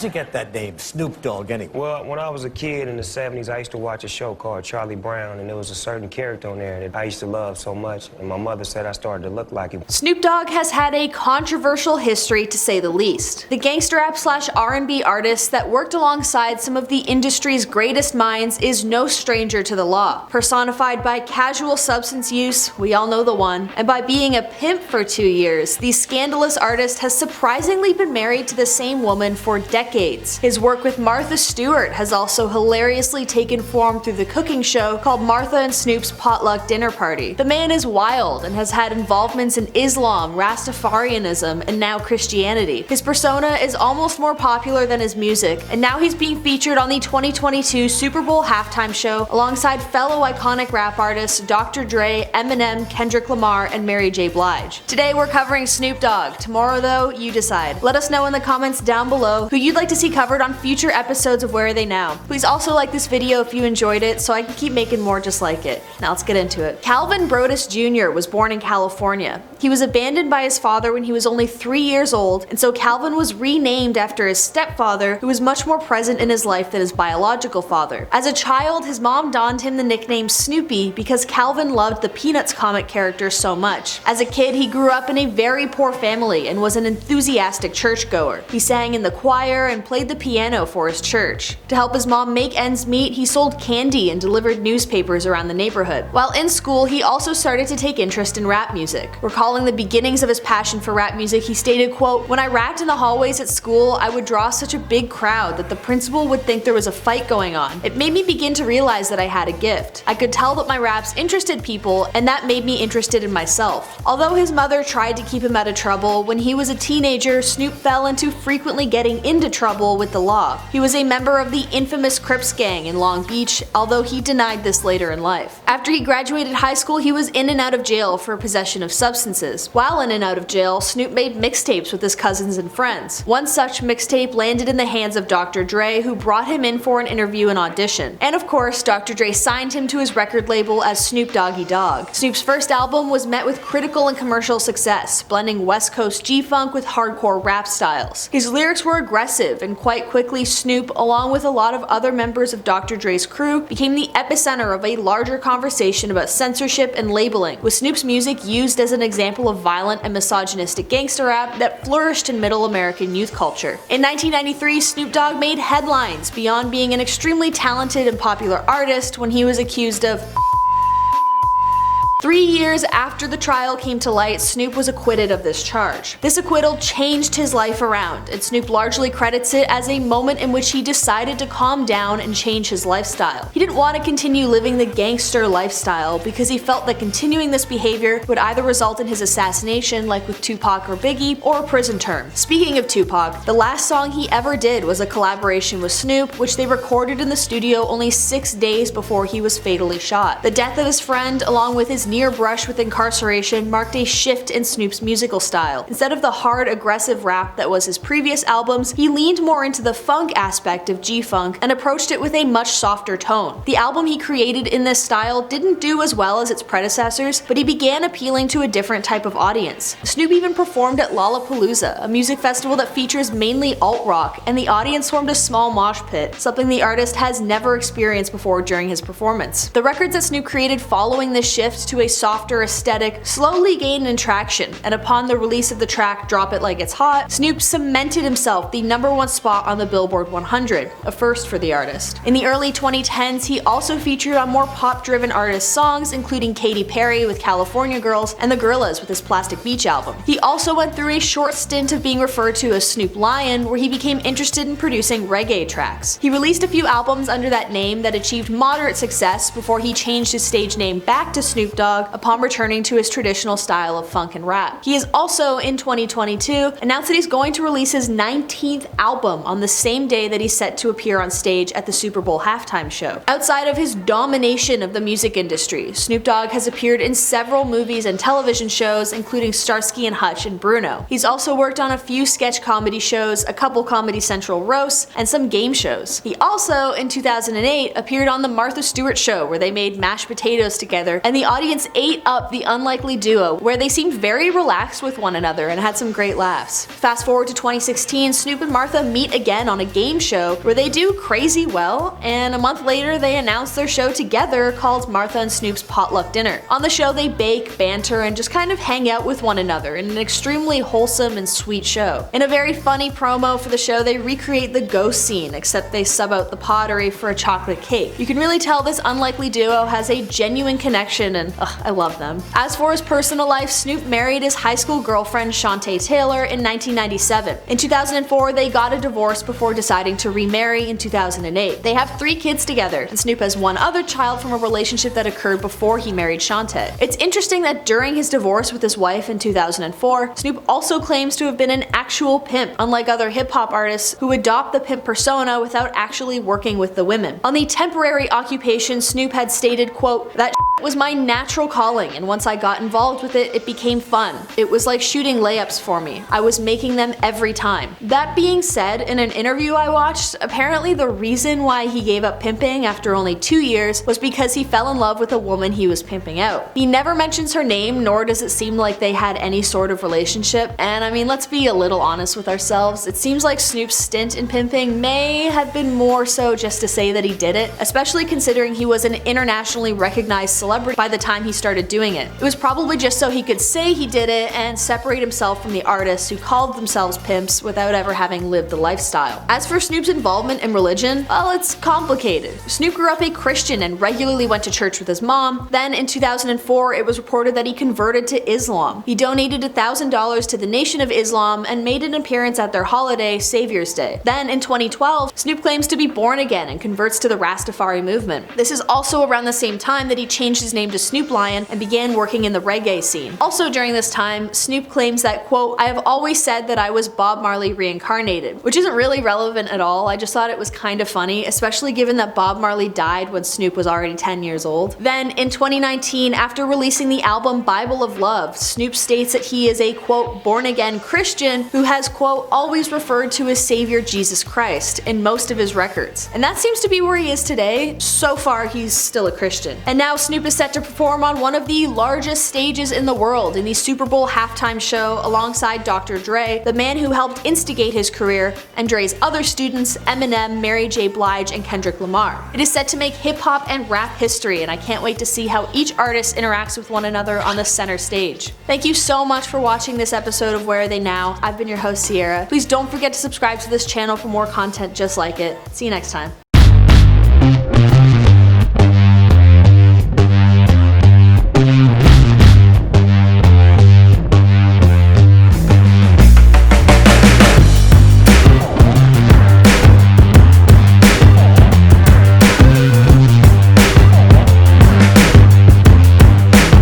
you get that name, Snoop Dogg, anyway? Well, when I was a kid in the 70s, I used to watch a show called Charlie Brown, and there was a certain character on there that I used to love so much, and my mother said I started to look like him. Snoop Dogg has had a controversial history, to say the least. The gangster rap / R&B artist that worked alongside some of the industry's greatest minds is no stranger to the law. Personified by casual substance use, we all know the one, and by being a pimp for 2 years, the scandalous artist has surprisingly been married to the same woman for decades. His work with Martha Stewart has also hilariously taken form through the cooking show called Martha and Snoop's Potluck Dinner Party. The man is wild and has had involvements in Islam, Rastafarianism, and now Christianity. His persona is almost more popular than his music, and now he's being featured on the 2022 Super Bowl halftime show alongside fellow iconic rap artists Dr. Dre, Eminem, Kendrick Lamar, and Mary J. Blige. Today we're covering Snoop Dogg. Tomorrow though, you decide. Let us know in the comments down below who you'd like to see covered on future episodes of Where Are They Now. Please also like this video if you enjoyed it so I can keep making more just like it. Now let's get into it. Calvin Brodis Jr. was born in California. He was abandoned by his father when he was only 3 years old, and so Calvin was renamed after his stepfather, who was much more present in his life than his biological father. As a child, his mom donned him the nickname Snoopy because Calvin loved the Peanuts comic character so much. As a kid, he grew up in a very poor family and was an enthusiastic churchgoer. He sang in the choir and played the piano for his church. To help his mom make ends meet, he sold candy and delivered newspapers around the neighborhood. While in school, he also started to take interest in rap music. Recalling the beginnings of his passion for rap music, he stated, quote, "When I rapped in the hallways at school, I would draw such a big crowd that the principal would think there was a fight going on. It made me begin to realize that I had a gift. I could tell that my raps interested people, and that made me interested in myself." Although his mother tried to keep him out of trouble, when he was a teenager, Snoop fell into frequently getting into trouble with the law. He was a member of the infamous Crips gang in Long Beach, although he denied this later in life. After he graduated high school, he was in and out of jail for possession of substances. While in and out of jail, Snoop made mixtapes with his cousins and friends. One such mixtape landed in the hands of Dr. Dre, who brought him in for an interview and audition. And of course, Dr. Dre signed him to his record label as Snoop Doggy Dogg. Snoop's first album was met with critical and commercial success, blending West Coast G-Funk with hardcore rap styles. His lyrics were aggressive, and quite quickly Snoop, along with a lot of other members of Dr. Dre's crew, became the epicenter of a larger conversation about censorship and labeling, with Snoop's music used as an example of violent and misogynistic gangster rap that flourished in middle American youth culture. In 1993, Snoop Dogg made headlines beyond being an extremely talented and popular artist when he was accused of 3 years after the trial came to light, Snoop was acquitted of this charge. This acquittal changed his life around, and Snoop largely credits it as a moment in which he decided to calm down and change his lifestyle. He didn't want to continue living the gangster lifestyle because he felt that continuing this behavior would either result in his assassination, like with Tupac or Biggie, or a prison term. Speaking of Tupac, the last song he ever did was a collaboration with Snoop, which they recorded in the studio only 6 days before he was fatally shot. The death of his friend, along with his near brush with incarceration, marked a shift in Snoop's musical style. Instead of the hard, aggressive rap that was his previous albums, he leaned more into the funk aspect of G-Funk and approached it with a much softer tone. The album he created in this style didn't do as well as its predecessors, but he began appealing to a different type of audience. Snoop even performed at Lollapalooza, a music festival that features mainly alt-rock, and the audience formed a small mosh pit, something the artist has never experienced before during his performance. The records that Snoop created following this shift to a softer aesthetic slowly gained in traction, and upon the release of the track Drop It Like It's Hot, Snoop cemented himself the #1 spot on the Billboard 100, a first for the artist. In the early 2010s, he also featured on more pop-driven artist songs, including Katy Perry with California Girls and the Gorillaz with his Plastic Beach album. He also went through a short stint of being referred to as Snoop Lion, where he became interested in producing reggae tracks. He released a few albums under that name that achieved moderate success before he changed his stage name back to Snoop Dogg upon returning to his traditional style of funk and rap. He has also, in 2022, announced that he's going to release his 19th album on the same day that he's set to appear on stage at the Super Bowl halftime show. Outside of his domination of the music industry, Snoop Dogg has appeared in several movies and television shows, including Starsky and Hutch and Bruno. He's also worked on a few sketch comedy shows, a couple Comedy Central roasts, and some game shows. He also, in 2008, appeared on the Martha Stewart show, where they made mashed potatoes together, and the audience audience ate up the unlikely duo, where they seemed very relaxed with one another and had some great laughs. Fast forward to 2016, Snoop and Martha meet again on a game show where they do crazy well, and a month later they announce their show together called Martha and Snoop's Potluck Dinner. On the show they bake, banter, and just kind of hang out with one another in an extremely wholesome and sweet show. In a very funny promo for the show, they recreate the ghost scene, except they sub out the pottery for a chocolate cake. You can really tell this unlikely duo has a genuine connection, and I love them. As for his personal life, Snoop married his high school girlfriend Shantae Taylor in 1997. In 2004, they got a divorce before deciding to remarry in 2008. They have 3 kids together, and Snoop has one other child from a relationship that occurred before he married Shantae. It's interesting that during his divorce with his wife in 2004, Snoop also claims to have been an actual pimp, unlike other hip-hop artists who adopt the pimp persona without actually working with the women. On the temporary occupation, Snoop had stated, quote, "That was my natural calling, and once I got involved with it, it became fun. It was like shooting layups for me. I was making them every time." That being said, in an interview I watched, apparently the reason why he gave up pimping after only 2 years was because he fell in love with a woman he was pimping out. He never mentions her name, nor does it seem like they had any sort of relationship, and I mean, let's be a little honest with ourselves. It seems like Snoop's stint in pimping may have been more so just to say that he did it, especially considering he was an internationally recognized celebrity by the time he started doing it. It was probably just so he could say he did it and separate himself from the artists who called themselves pimps without ever having lived the lifestyle. As for Snoop's involvement in religion, well, it's complicated. Snoop grew up a Christian and regularly went to church with his mom. Then in 2004, it was reported that he converted to Islam. He donated $1,000 to the Nation of Islam and made an appearance at their holiday, Savior's Day. Then in 2012, Snoop claims to be born again and converts to the Rastafari movement. This is also around the same time that he changed his name to Snoop Lion and began working in the reggae scene. Also during this time, Snoop claims that, quote, "I have always said that I was Bob Marley reincarnated," which isn't really relevant at all. I just thought it was kind of funny, especially given that Bob Marley died when Snoop was already 10 years old. Then in 2019, after releasing the album Bible of Love, Snoop states that he is a, quote, born-again Christian who has, quote, always referred to his savior Jesus Christ in most of his records. And that seems to be where he is today. So far, he's still a Christian. And now Snoop is set to perform on one of the largest stages in the world in the Super Bowl HalfTime show alongside Dr. Dre, the man who helped instigate his career, and Dre's other students, Eminem, Mary J. Blige, and Kendrick Lamar. It is set to make hip-hop and rap history, and I can't wait to see how each artist interacts with one another on the center stage. Thank you so much for watching this episode of Where Are They Now? I've been your host, Sierra. Please don't forget to subscribe to this channel for more content just like it. See you next time.